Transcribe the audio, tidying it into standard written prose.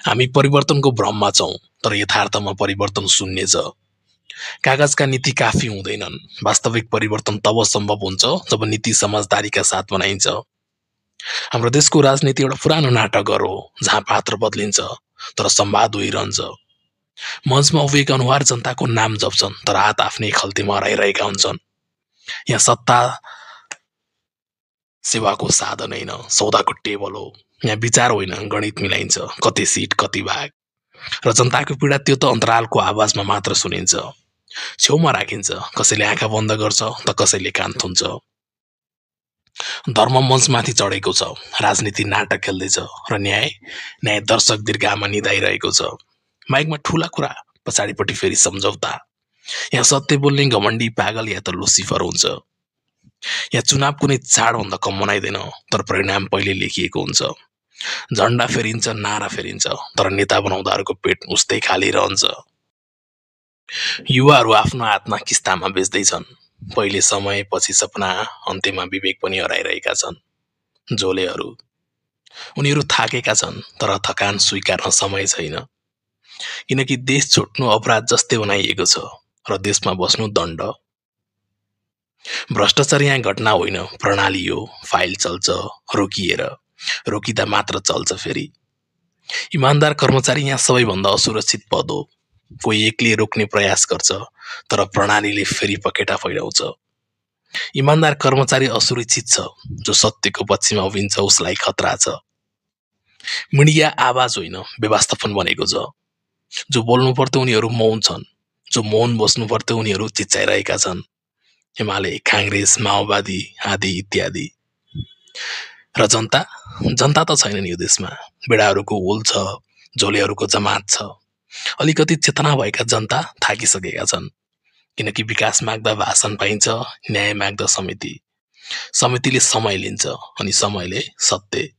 हामी परिवर्तनको भ्रममा छौं, तर यथार्थमा परिवर्तन शून्य छ। कागजका नीति काफी हुँदैनन्। वास्तविक परिवर्तन तब सम्भव हुन्छ जब नीति समझदारीका साथ बनाइन्छ। हाम्रो देशको राजनीति एउटा पुरानो नाटकघर हो जहाँ पात्र बदलिन्छ तर संवाद उहिरहन्छ। मञ्चमा उभिएका अनुहार जनताको नाम जप्छन् तर हात आफ्नै खल्तीमा हराइरहेका हुन्छन्। यहाँ सत्ता सेवाको साधन होइन, सौदाको टेबल हो। यहाँ विचार होइन, गणित मिलाइन्छ, कति सिट कति भाग। र जनताको पीडा त्यो त अन्तरालको आवाजमा मात्र सुनिन्छ। छेउमा राखिन्छ, कसैले आँखा बन्द गर्छ त कसैले कान थुन्छ। धर्म मञ्चमाथि चढेको छ, राजनीति नाटक खेल्दैछ र न्याय दर्शक दीर्घामा निधाइरहेको छ। माइकमा ठूला कुरा, पछाडिपट्टि फेरि सम्झौता। यहाँ सत्य बोल्ने घमण्डी पागल या त लुसिफर हुन्छ। यहाँ चुनाव कुनै चाडभन्दा कम मनाइँदैन, तर परिणाम पहिले लेखिएको हुन्छ। झण्डा फेरिन्छ, नारा फेरिन्छ, तर नेता बनाउँदाहरूको पेट उस्तै खाली रहन्छ। युवाहरू आफ्नो हातमा किस्तामा बेच्दैछन्। पहिले समय, पछि सपना, अन्त्यमा विवेक पनि हराइरहेका छन्। झोलेहरू उनीहरू थाकेका छन्, तर थकान स्वीकार्न समय छैन। किनकि देश छुट्नु अपराध जस्तै बनाइएको छ र देशमा बस्नु दण्ड। भ्रष्टाचार यहाँ घटना होइन, प्रणाली हो। फाइल चल्छ, रोकिदा मात्र चल्छ फेरि। इमानदार कर्मचारी यहाँ सबैभन्दा असुरक्षित पद हो। कोही एकले रोक्ने प्रयास गर्छ तर प्रणालीले फेरि पकेटा फैलाउँछ। इमानदार कर्मचारी असुरक्षित छ, जो सत्यको पक्षमा उभिन्छ उसलाई खतरा छ। मिडिया आवाज होइन, व्यवस्थापन बनेको छ। जो बोल्नु पर्थ्यो उनीहरू मौन छन्, जो मौन बस्नु पर्थ्यो उनीहरू चिच्चाइरहेका छन्। एमाले, कांग्रेस, माओवादी आदि इत्यादि। र जनता त छैनन् यो देशमा। बेडाहरूको हुल छ, झोलेहरूको जमात छ। अलिकति चेतना भएका जनता थाकिसकेका छन्। किनकि विकास माग्दा भाषण पाइन्छ, न्याय माग्दा समितिले समय लिन्छ अनि समयले सत्य।